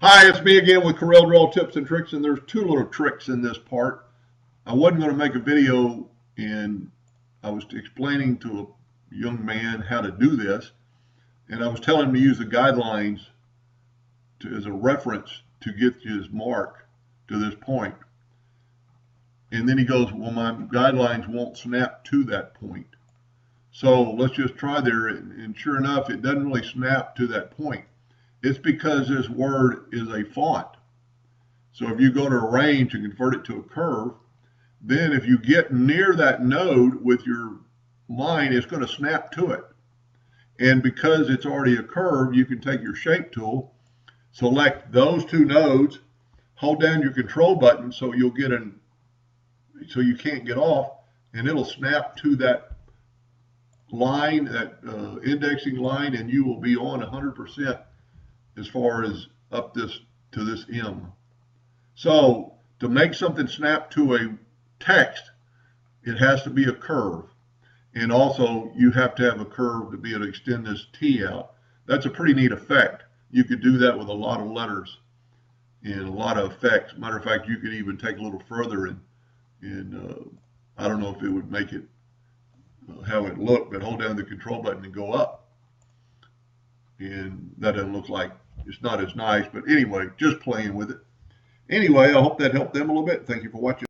Hi, it's me again with Corel Draw Tips and Tricks, and there's two little tricks in this part. I wasn't going to make a video, and I was explaining to a young man how to do this, and I was telling him to use the guidelines as a reference to get his mark to this point. And then he goes, well, my guidelines won't snap to that point. So let's just try there, and sure enough, it doesn't really snap to that point. It's because this word is a font. So if you go to arrange and convert it to a curve, then if you get near that node with your line, it's going to snap to it. And because it's already a curve, you can take your shape tool, select those two nodes, hold down your control button so you'll get so you can't get off, and it'll snap to that line, that indexing line, and you will be on 100% as far as up this to this M. So to make something snap to a text, it has to be a curve. And also you have to have a curve to be able to extend this T out. That's a pretty neat effect. You could do that with a lot of letters and a lot of effects. Matter of fact, you could even take a little further and I don't know if it would make it how it looked, but hold down the control button and go up. And that doesn't look like, it's not as nice, but anyway, just playing with it. Anyway, I hope that helped them a little bit. Thank you for watching.